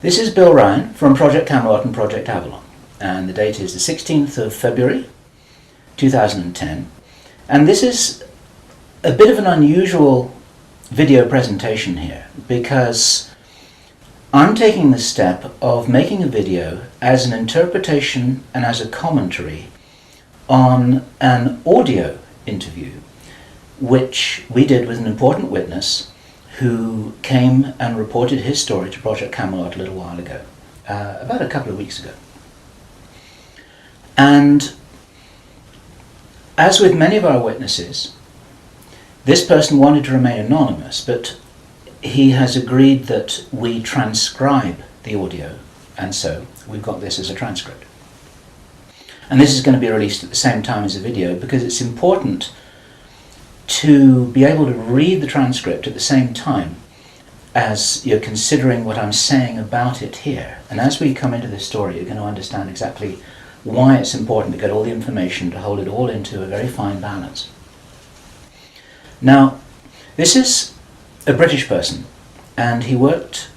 This is Bill Ryan from Project Camelot and Project Avalon, and the date is the 16th of February 2010, and this is a bit of an unusual video presentation here because I'm taking the step of making a video as an interpretation and as a commentary on an audio interview which we did with an important witness who came and reported his story to Project Camelot a little while ago, about a couple of weeks ago. And as with many of our witnesses, this person wanted to remain anonymous, but he has agreed that we transcribe the audio, and so we've got this as a transcript. And this is going to be released at the same time as the video because it's important to be able to read the transcript at the same time as you're considering what I'm saying about it here. And as we come into this story, you're going to understand exactly why it's important to get all the information, to hold it all into a very fine balance. Now, this is a British person, and he worked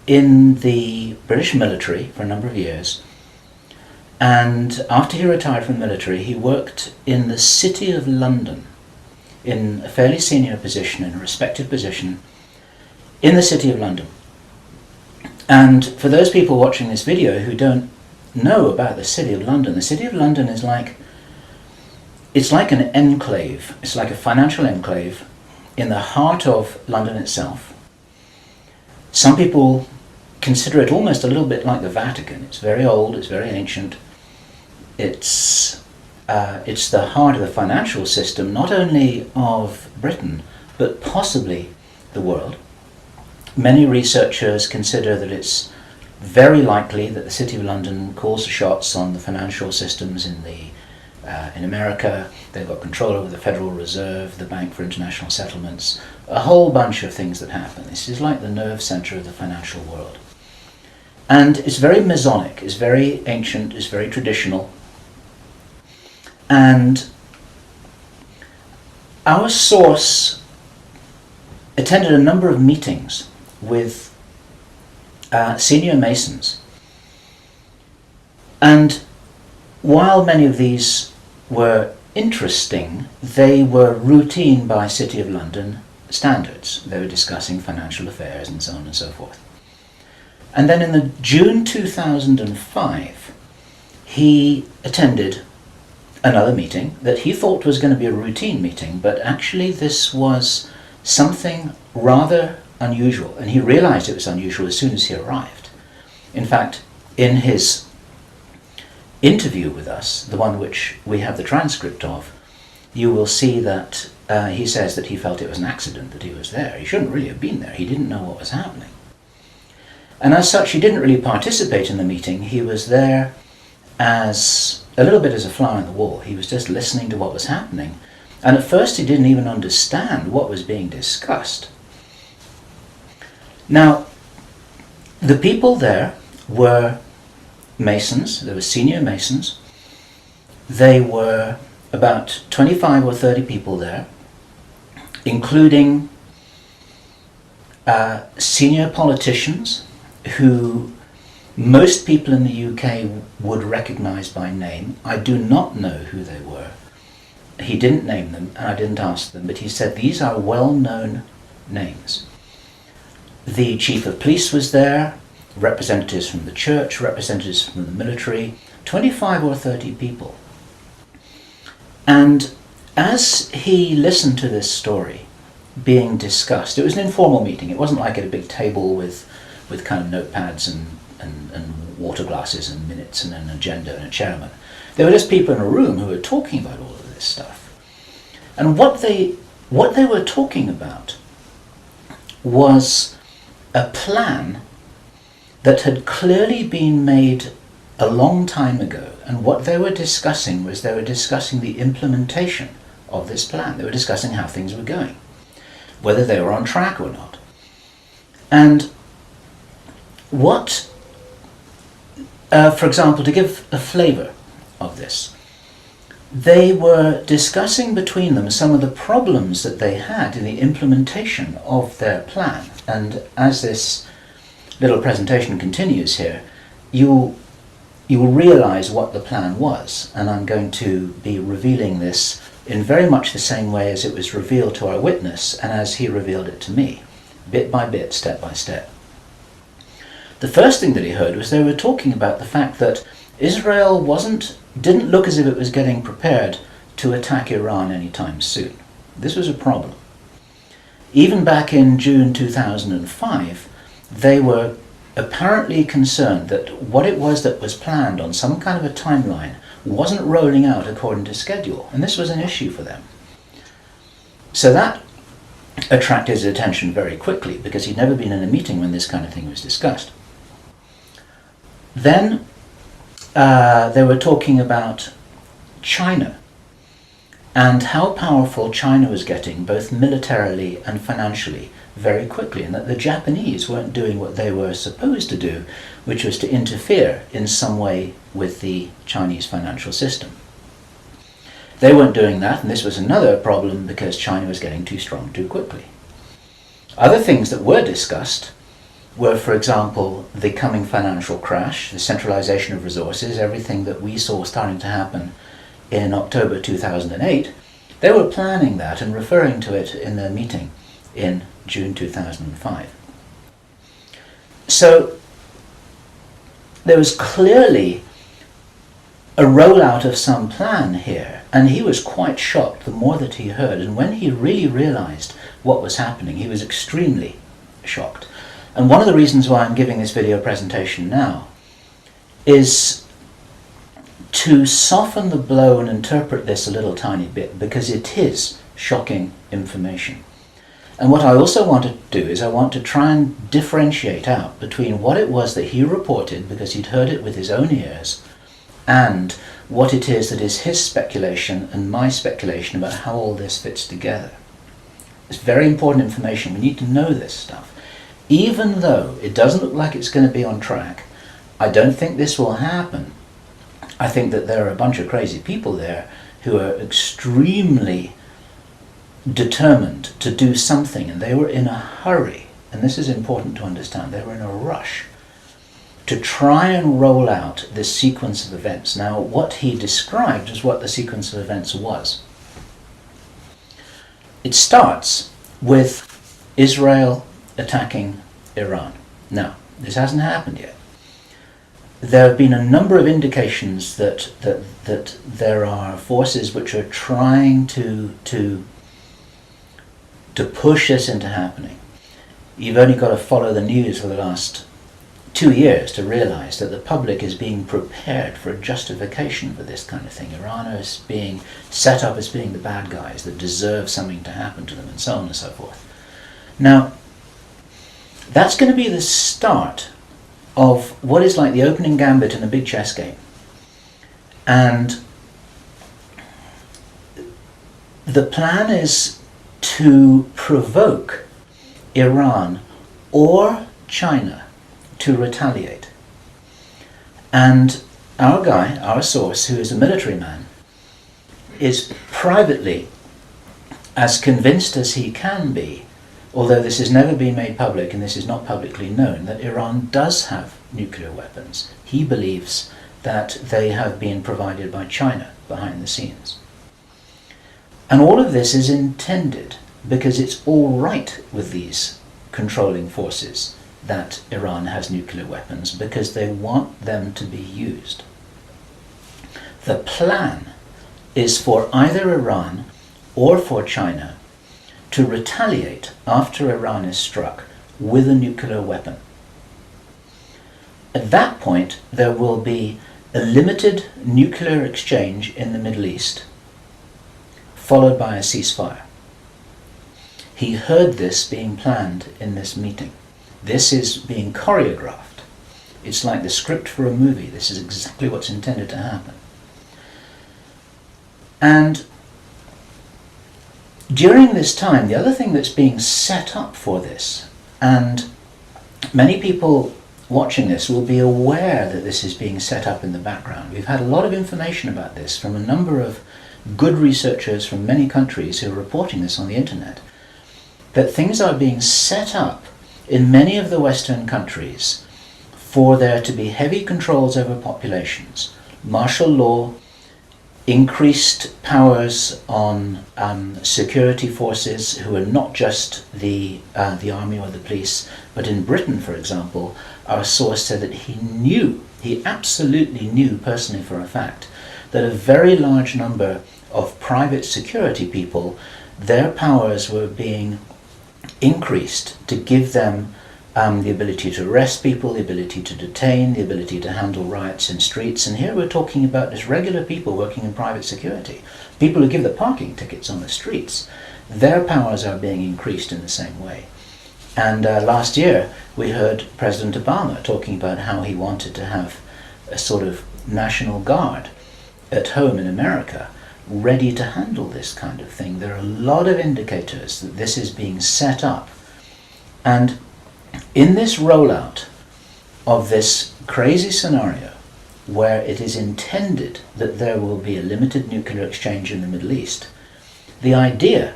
in the British military for a number of years. And after he retired from the military, he worked in the City of London, in a fairly senior position, in a respected position, in the City of London. And for those people watching this video who don't know about the City of London, the City of London is it's like an enclave. It's like a financial enclave in the heart of London itself. Some people consider it almost a little bit like the Vatican. It's very old, it's very ancient. It's the heart of the financial system, not only of Britain, but possibly the world. Many researchers consider that it's very likely that the City of London calls the shots on the financial systems in America. They've got control over the Federal Reserve, the Bank for International Settlements, a whole bunch of things that happen. This is like the nerve center of the financial world. And it's very Masonic, it's very ancient, it's very traditional. And our source attended a number of meetings with senior Masons. And while many of these were interesting, they were routine by City of London standards. They were discussing financial affairs and so on and so forth. And then in the June 2005, he attended another meeting that he thought was going to be a routine meeting, but actually this was something rather unusual, and he realized it was unusual as soon as he arrived. In fact, in his interview with us, the one which we have the transcript of, you will see that he says that he felt it was an accident that he was there. He shouldn't really have been there. He didn't know what was happening. And as such, he didn't really participate in the meeting. He was there as a little bit as a fly on the wall. He was just listening to what was happening. And at first he didn't even understand what was being discussed. Now, the people there were Masons. There were senior Masons. They were about 25 or 30 people there, including senior politicians who most people in the UK would recognize by name. I do not know who they were. He didn't name them, and I didn't ask them, but he said these are well-known names. The chief of police was there, representatives from the church, representatives from the military, 25 or 30 people. And as he listened to this story being discussed, it was an informal meeting. It wasn't like at a big table with kind of notepads and water glasses and minutes and an agenda and a chairman. There were just people in a room who were talking about all of this stuff. And what they were talking about was a plan that had clearly been made a long time ago. And what they were discussing was they were discussing the implementation of this plan. They were discussing how things were going, whether they were on track or not. And what for example, to give a flavour of this, they were discussing between them some of the problems that they had in the implementation of their plan. And as this little presentation continues here, you'll realize what the plan was, and I'm going to be revealing this in very much the same way as it was revealed to our witness and as he revealed it to me, bit by bit, step by step. The first thing that he heard was they were talking about the fact that Israel didn't look as if it was getting prepared to attack Iran anytime soon. This was a problem. Even back in June 2005, they were apparently concerned that what it was that was planned on some kind of a timeline wasn't rolling out according to schedule, and this was an issue for them. So that attracted his attention very quickly, because he'd never been in a meeting when this kind of thing was discussed. Then they were talking about China and how powerful China was getting, both militarily and financially, very quickly, and that the Japanese weren't doing what they were supposed to do, which was to interfere in some way with the Chinese financial system. They weren't doing that, and this was another problem because China was getting too strong too quickly. Other things that were discussed were, for example, the coming financial crash, the centralization of resources, everything that we saw starting to happen in October 2008. They were planning that and referring to it in their meeting in June 2005. So there was clearly a rollout of some plan here, and he was quite shocked the more that he heard, and when he really realized what was happening, he was extremely shocked. And one of the reasons why I'm giving this video presentation now is to soften the blow and interpret this a little tiny bit, because it is shocking information. And what I also want to do is I want to try and differentiate out between what it was that he reported, because he'd heard it with his own ears, and what it is that is his speculation and my speculation about how all this fits together. It's very important information. We need to know this stuff. Even though it doesn't look like it's going to be on track, I don't think this will happen. I think that there are a bunch of crazy people there who are extremely determined to do something, and they were in a hurry, and this is important to understand, they were in a rush to try and roll out this sequence of events. Now, what he described is what the sequence of events was. It starts with Israel attacking Iran. Now, this hasn't happened yet. There have been a number of indications that there are forces which are trying to push this into happening. You've only got to follow the news for the last 2 years to realize that the public is being prepared for a justification for this kind of thing. Iran is being set up as being the bad guys that deserve something to happen to them, and so on and so forth. Now, that's going to be the start of what is like the opening gambit in a big chess game. And the plan is to provoke Iran or China to retaliate. And our guy, our source, who is a military man, is privately as convinced as he can be, although this has never been made public and this is not publicly known, that Iran does have nuclear weapons. He believes that they have been provided by China behind the scenes. And all of this is intended because it's all right with these controlling forces that Iran has nuclear weapons, because they want them to be used. The plan is for either Iran or for China to retaliate after Iran is struck with a nuclear weapon. At that point, there will be a limited nuclear exchange in the Middle East, followed by a ceasefire. He heard this being planned in this meeting. This is being choreographed. It's like the script for a movie. This is exactly what's intended to happen. And during this time, the other thing that's being set up for this, and many people watching this will be aware that this is being set up in the background. We've had a lot of information about this from a number of good researchers from many countries who are reporting this on the internet, that things are being set up in many of the Western countries for there to be heavy controls over populations, martial law, increased powers on security forces who are not just the army or the police, but in Britain, for example, our source said that he absolutely knew personally for a fact, that a very large number of private security people, their powers were being increased to give them the ability to arrest people, the ability to detain, the ability to handle riots in streets. And here we're talking about just regular people working in private security, people who give the parking tickets on the streets. Their powers are being increased in the same way. And last year we heard President Obama talking about how he wanted to have a sort of national guard at home in America ready to handle this kind of thing. There are a lot of indicators that this is being set up. And in this rollout of this crazy scenario where it is intended that there will be a limited nuclear exchange in the Middle East, the idea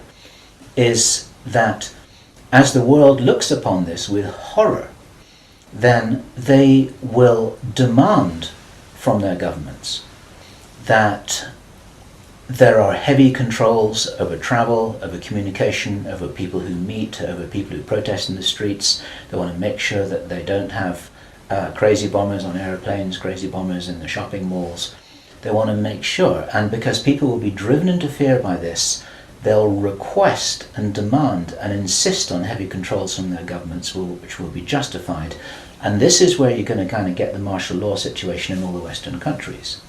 is that as the world looks upon this with horror, then they will demand from their governments that there are heavy controls over travel, over communication, over people who meet, over people who protest in the streets. They want to make sure that they don't have crazy bombers on airplanes, crazy bombers in the shopping malls. They want to make sure, and because people will be driven into fear by this, they'll request and demand and insist on heavy controls from their governments, which will be justified. And this is where you're going to kind of get the martial law situation in all the Western countries.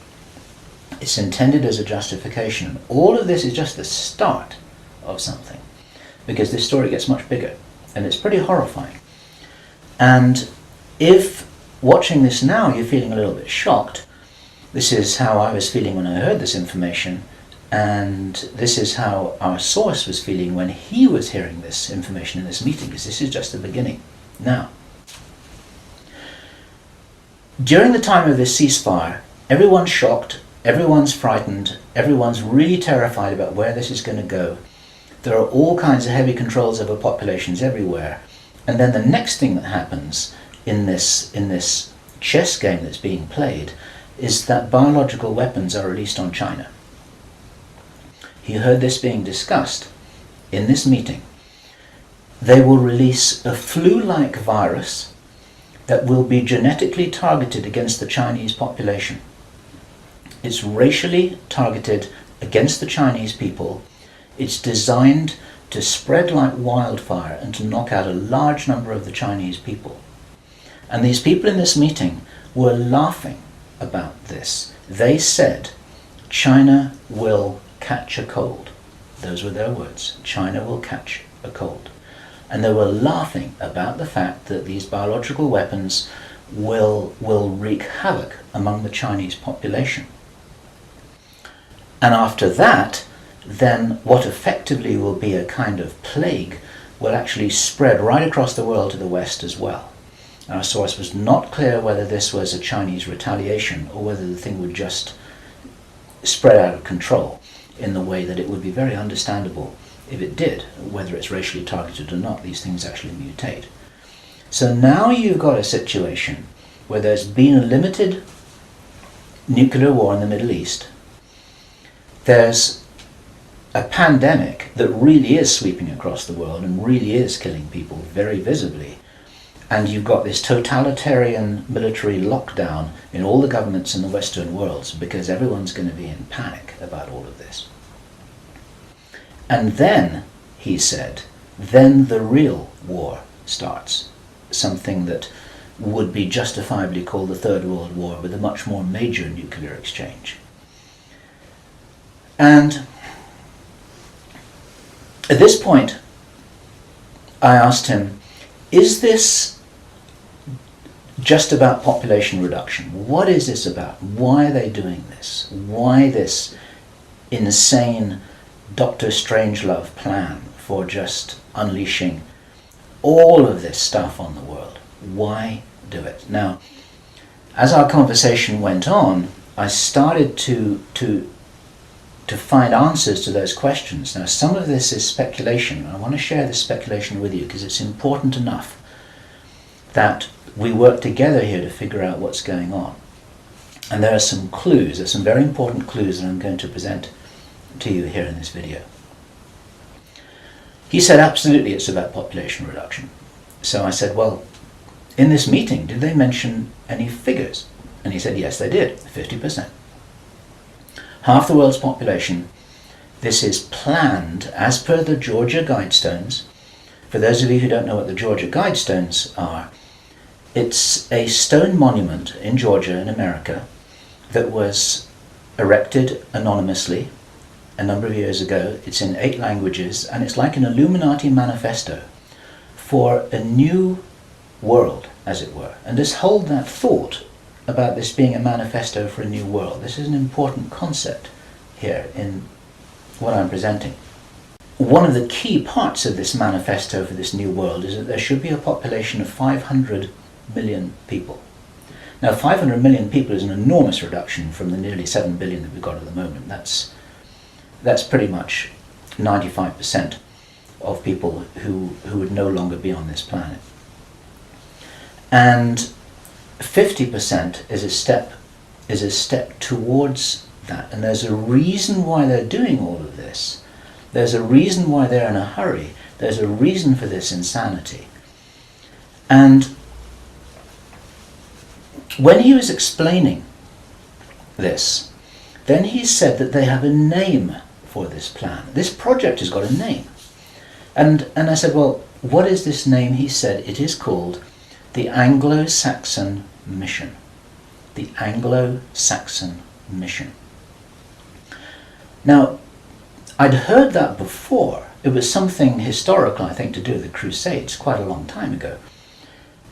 It's intended as a justification. All of this is just the start of something, because this story gets much bigger, and it's pretty horrifying. And if watching this now you're feeling a little bit shocked, this is how I was feeling when I heard this information, and this is how our source was feeling when he was hearing this information in this meeting, because this is just the beginning. Now, during the time of this ceasefire, everyone's shocked, everyone's frightened, everyone's really terrified about where this is going to go. There are all kinds of heavy controls over populations everywhere. And then the next thing that happens in this chess game that's being played is that biological weapons are released on China. He heard this being discussed in this meeting. They will release a flu-like virus that will be genetically targeted against the Chinese population. It's racially targeted against the Chinese people. It's designed to spread like wildfire and to knock out a large number of the Chinese people. And these people in this meeting were laughing about this. They said, China will catch a cold. Those were their words. China will catch a cold. And they were laughing about the fact that these biological weapons will wreak havoc among the Chinese population. And after that, then what effectively will be a kind of plague will actually spread right across the world to the West as well. Our source was not clear whether this was a Chinese retaliation or whether the thing would just spread out of control in the way that it would be very understandable if it did, whether it's racially targeted or not. These things actually mutate. So now you've got a situation where there's been a limited nuclear war in the Middle East. There's a pandemic that really is sweeping across the world and really is killing people very visibly. And you've got this totalitarian military lockdown in all the governments in the Western world because everyone's going to be in panic about all of this. And then, he said, then the real war starts. Something that would be justifiably called the Third World War, with a much more major nuclear exchange. And at this point, I asked him, is this just about population reduction? What is this about? Why are they doing this? Why this insane Dr. Strangelove plan for just unleashing all of this stuff on the world? Why do it? Now, as our conversation went on, I started to find answers to those questions. Now, some of this is speculation. I want to share this speculation with you because it's important enough that we work together here to figure out what's going on. And there are some clues, there's some very important clues that I'm going to present to you here in this video. He said absolutely it's about population reduction. So I said, well, in this meeting, did they mention any figures? And he said, yes, they did, 50%. Half the world's population. This is planned as per the Georgia Guidestones. For those of you who don't know what the Georgia Guidestones are, it's a stone monument in Georgia in America that was erected anonymously a number of years ago. It's in 8 languages, and it's like an Illuminati manifesto for a new world, as it were. And just hold that thought about this being a manifesto for a new world. This is an important concept here in what I'm presenting. One of the key parts of this manifesto for this new world is that there should be a population of 500 million people. Now, 500 million people is an enormous reduction from the nearly 7 billion that we've got at the moment. That's pretty much 95% of people who would no longer be on this planet. And 50% is a step towards that. And there's a reason why they're doing all of this. There's a reason why they're in a hurry. There's a reason for this insanity. And when he was explaining this, then he said that they have a name for this plan. This project has got a name. And I said, well, what is this name? He said, it is called the Anglo-Saxon Mission. The Anglo-Saxon Mission. Now, I'd heard that before. It was something historical, I think, to do with the Crusades quite a long time ago.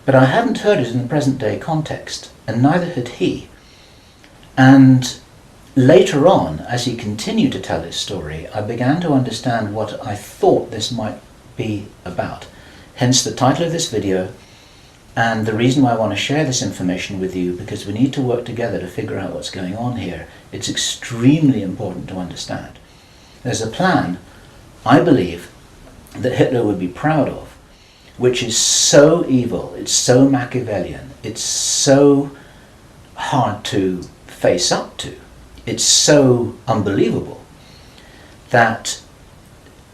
But I hadn't heard it in the present day context, and neither had he. And later on, as he continued to tell his story, I began to understand what I thought this might be about. Hence the title of this video, and the reason why I want to share this information with you, because we need to work together to figure out what's going on here. It's extremely important to understand. There's a plan, I believe, that Hitler would be proud of, which is so evil, it's so Machiavellian, it's so hard to face up to, it's so unbelievable, that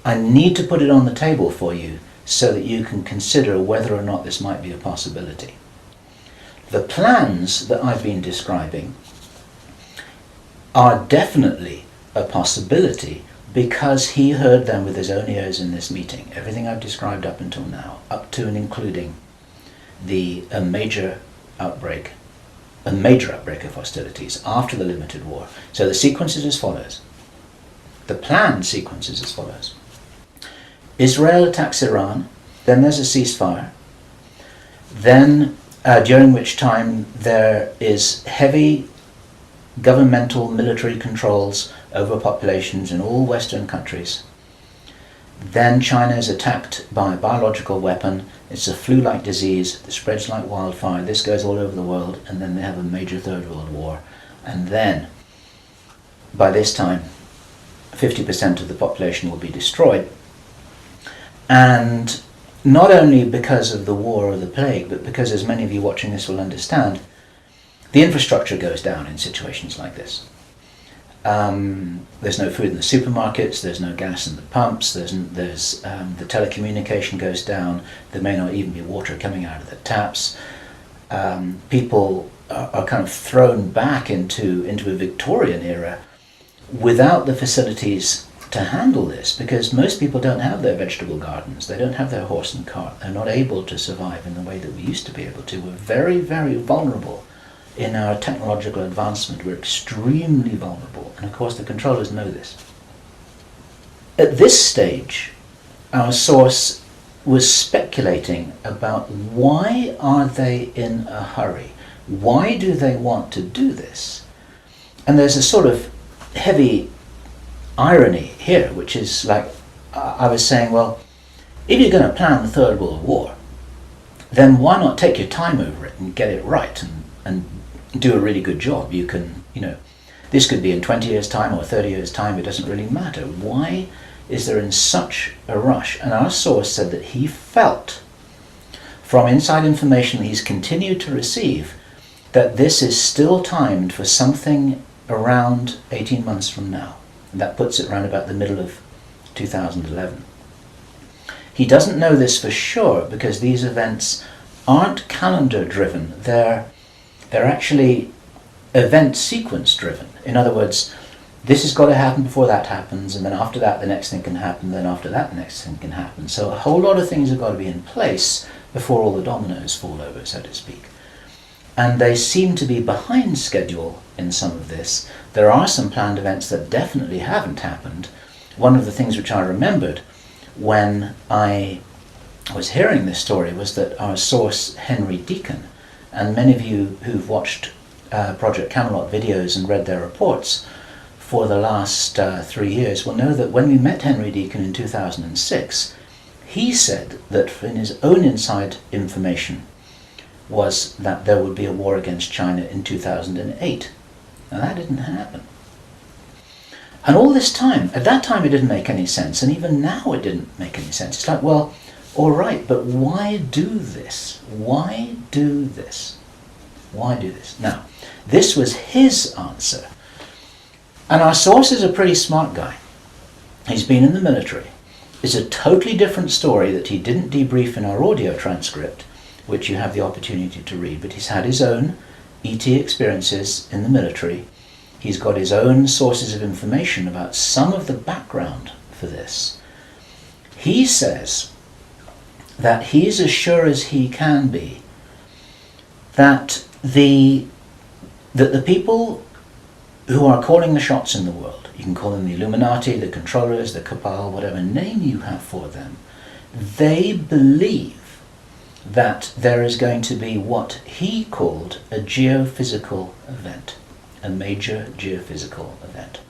I need to put it on the table for you so that you can consider whether or not this might be a possibility. The plans that I've been describing are definitely a possibility because he heard them with his own ears in this meeting. Everything I've described up until now, up to and including a major outbreak of hostilities after the limited war. So the sequence is as follows. The planned sequence is as follows. Israel attacks Iran, then there's a ceasefire, then during which time there is heavy governmental military controls over populations in all Western countries. Then China is attacked by a biological weapon. It's a flu-like disease that spreads like wildfire. This goes all over the world, and then they have a major Third World War. And then, by this time, 50% of the population will be destroyed. And not only because of the war or the plague, but because, as many of you watching this will understand, the infrastructure goes down in situations like this. There's no food in the supermarkets, there's no gas in the pumps, the telecommunication goes down, there may not even be water coming out of the taps. People are kind of thrown back into a Victorian era without the facilities to handle this, because most people don't have their vegetable gardens, they don't have their horse and cart, they're not able to survive in the way that we used to be able to. We're very, very vulnerable in our technological advancement. We're extremely vulnerable, and of course the controllers know this. At this stage, our source was speculating about why are they in a hurry? Why do they want to do this? And there's a sort of heavy irony here, which is like, I was saying, well, if you're going to plan the Third World War, then why not take your time over it and get it right and do a really good job? You can, this could be in 20 years' time or 30 years' time, it doesn't really matter. Why is there in such a rush? And our source said that he felt from inside information that he's continued to receive, that this is still timed for something around 18 months from now. And that puts it around about the middle of 2011. He doesn't know this for sure because these events aren't calendar driven. They're actually event sequence driven. In other words, this has got to happen before that happens, and then after that the next thing can happen, then after that the next thing can happen. So a whole lot of things have got to be in place before all the dominoes fall over, so to speak. And they seem to be behind schedule in some of this. There are some planned events that definitely haven't happened. One of the things which I remembered when I was hearing this story was that our source, Henry Deacon, and many of you who've watched Project Camelot videos and read their reports for the last 3 years will know that when we met Henry Deacon in 2006, he said that in his own inside information was that there would be a war against China in 2008. Now that didn't happen. And all this time, at that time it didn't make any sense, and even now it didn't make any sense. It's like, well, all right, but why do this? Why do this? Why do this? Now, this was his answer. And our source is a pretty smart guy. He's been in the military. It's a totally different story that he didn't debrief in our audio transcript, which you have the opportunity to read, but he's had his own ET experiences in the military. He's got his own sources of information about some of the background for this. He says that he's as sure as he can be that the people who are calling the shots in the world, you can call them the Illuminati, the controllers, the cabal, whatever name you have for them, they believe that there is going to be what he called a geophysical event, a major geophysical event.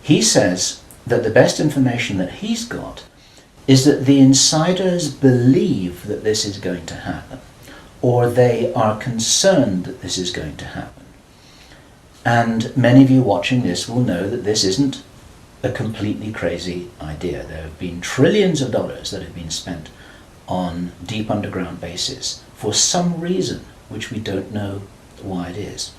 He says that the best information that he's got is that the insiders believe that this is going to happen, or they are concerned that this is going to happen. And many of you watching this will know that this isn't a completely crazy idea. There have been trillions of dollars that have been spent on deep underground bases for some reason which we don't know why it is.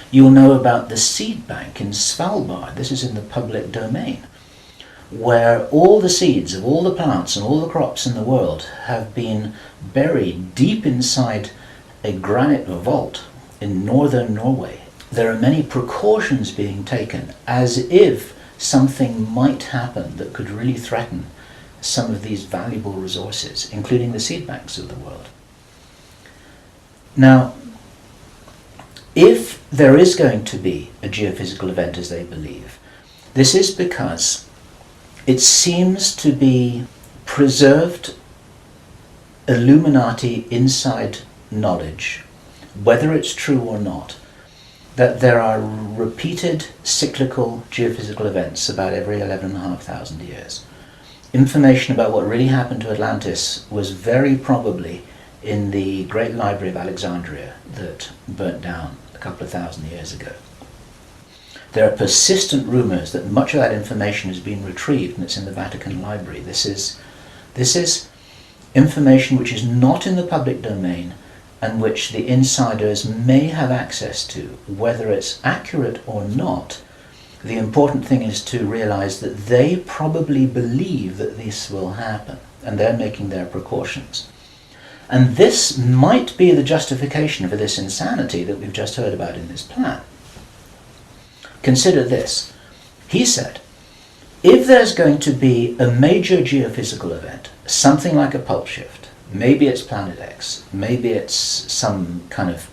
You'll know about the seed bank in Svalbard. This is in the public domain, where all the seeds of all the plants and all the crops in the world have been buried deep inside a granite vault in northern Norway. There are many precautions being taken as if something might happen that could really threaten some of these valuable resources, including the seed banks of the world. Now, if there is going to be a geophysical event as they believe, this is because it seems to be preserved Illuminati inside knowledge, whether it's true or not, that there are repeated cyclical geophysical events about every 11,500 years. Information about what really happened to Atlantis was very probably in the Great Library of Alexandria that burnt down a couple of thousand years ago. There are persistent rumors that much of that information has been retrieved and it's in the Vatican Library. This is information which is not in the public domain and which the insiders may have access to. Whether it's accurate or not, the important thing is to realize that they probably believe that this will happen and they're making their precautions. And this might be the justification for this insanity that we've just heard about in this plan. Consider this. He said, if there's going to be a major geophysical event, something like a pulse shift, maybe it's Planet X, maybe it's some kind of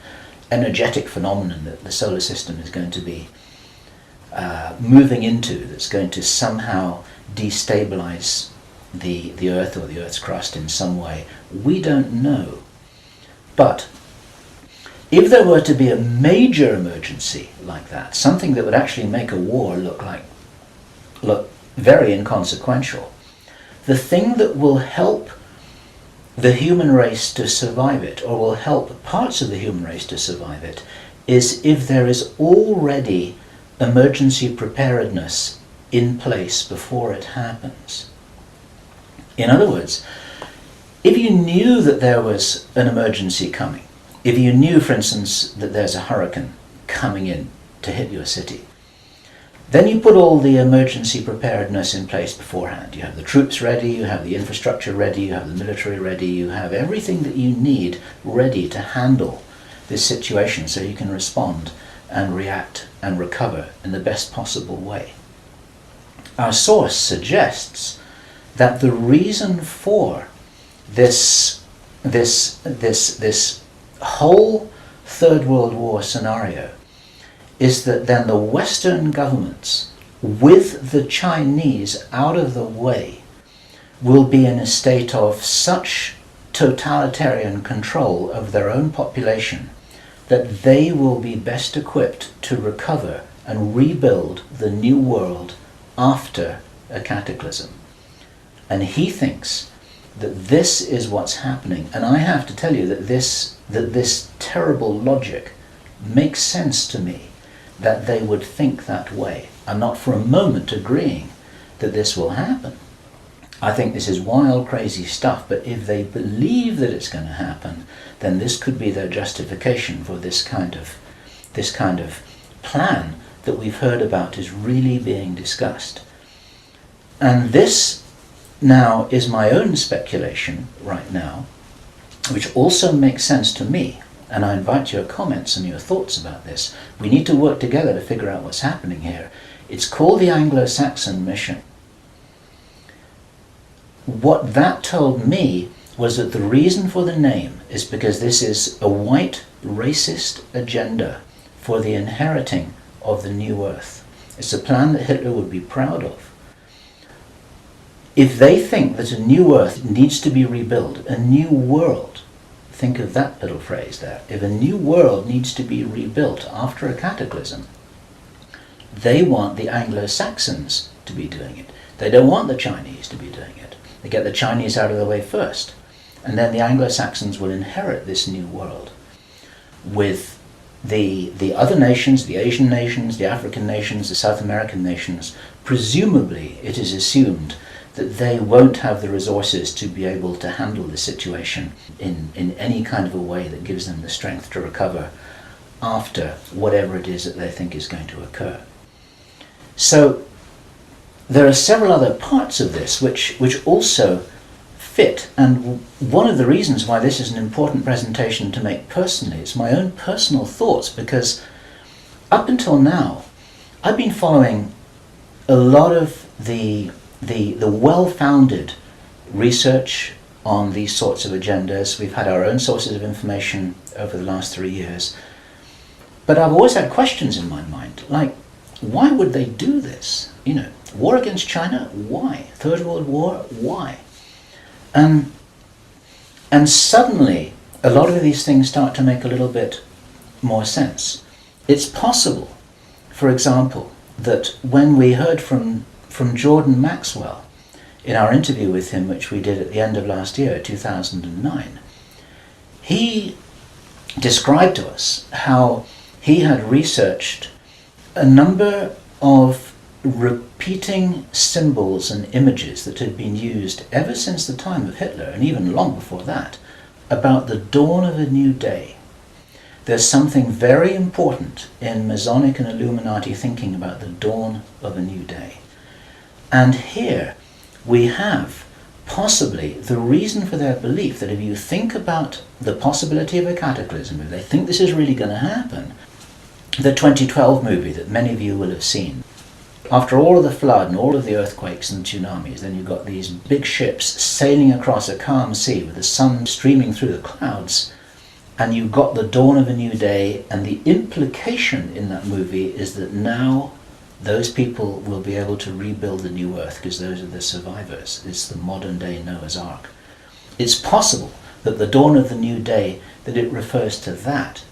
energetic phenomenon that the solar system is going to be moving into, that's going to somehow destabilize the Earth or the Earth's crust in some way. We don't know. But if there were to be a major emergency like that, something that would actually make a war look very inconsequential, the thing that will help the human race to survive it, or will help parts of the human race to survive it, is if there is already emergency preparedness in place before it happens. In other words, If you knew that there was an emergency coming, if you knew, for instance, that there's a hurricane coming in to hit your city, then you put all the emergency preparedness in place beforehand. You have the troops ready, you have the infrastructure ready, you have the military ready, you have everything that you need ready to handle this situation so you can respond and react and recover in the best possible way. Our source suggests that the reason for this whole Third World War scenario is that then the Western governments, with the Chinese out of the way, will be in a state of such totalitarian control of their own population that they will be best equipped to recover and rebuild the new world after a cataclysm. And he thinks that this is what's happening. And I have to tell you that this terrible logic makes sense to me, that they would think that way. I'm not for a moment agreeing that this will happen. I think this is wild, crazy stuff, but if they believe that it's going to happen, then this could be their justification for this kind of plan that we've heard about is really being discussed. And this now is my own speculation right now, which also makes sense to me, and I invite your comments and your thoughts about this. We need to work together to figure out what's happening here. It's called the Anglo-Saxon mission. What that told me was that the reason for the name is because this is a white racist agenda for the inheriting of the new earth. It's a plan that Hitler would be proud of. If they think that a new earth needs to be rebuilt, a new world, think of that little phrase there, if a new world needs to be rebuilt after a cataclysm, they want the Anglo-Saxons to be doing it. They don't want the Chinese to be doing it. They get the Chinese out of the way first, and then the Anglo-Saxons will inherit this new world with the other nations, the Asian nations, the African nations, the South American nations. Presumably, it is assumed that they won't have the resources to be able to handle the situation in any kind of a way that gives them the strength to recover after whatever it is that they think is going to occur. So there are several other parts of this which also fit, and one of the reasons why this is an important presentation to make personally is my own personal thoughts, because up until now I've been following a lot of the well-founded research on these sorts of agendas. We've had our own sources of information over the last 3 years, but I've always had questions in my mind, like, why would they do this? You know, war against China, why? Third World War, why? And suddenly a lot of these things start to make a little bit more sense. It's possible, for example, that when we heard from Jordan Maxwell in our interview with him, which we did at the end of last year, 2009, he described to us how he had researched a number of repeating symbols and images that had been used ever since the time of Hitler, and even long before that, about the dawn of a new day. There's something very important in Masonic and Illuminati thinking about the dawn of a new day. And here we have possibly the reason for their belief that if you think about the possibility of a cataclysm, if they think this is really going to happen, the 2012 movie that many of you will have seen, after all of the flood and all of the earthquakes and tsunamis, then you've got these big ships sailing across a calm sea with the sun streaming through the clouds, and you've got the dawn of a new day, and the implication in that movie is that now those people will be able to rebuild the new earth because those are the survivors. It's the modern day Noah's Ark. It's possible that the dawn of the new day, that it refers to that.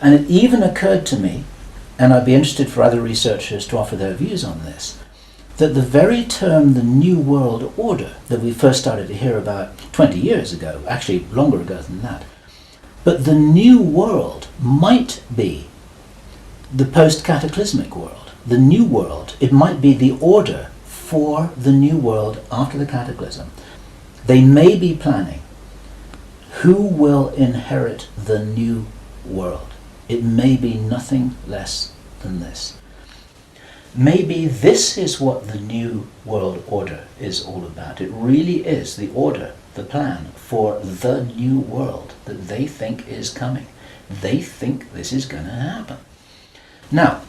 And it even occurred to me, and I'd be interested for other researchers to offer their views on this, that the very term the New World Order that we first started to hear about 20 years ago, actually longer ago than that, but the New World might be the post-cataclysmic world. The New World, it might be the order for the new world after the cataclysm. They may be planning who will inherit the new world. It may be nothing less than this. Maybe this is what the new world order is all about. It really is the order, the plan for the new world that they think is coming. They think this is going to happen. Now,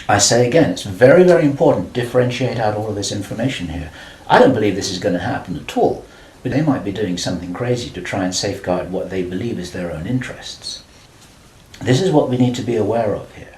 I say again, it's very, very important to differentiate out all of this information here. I don't believe this is going to happen at all, but they might be doing something crazy to try and safeguard what they believe is their own interests. This is what we need to be aware of here.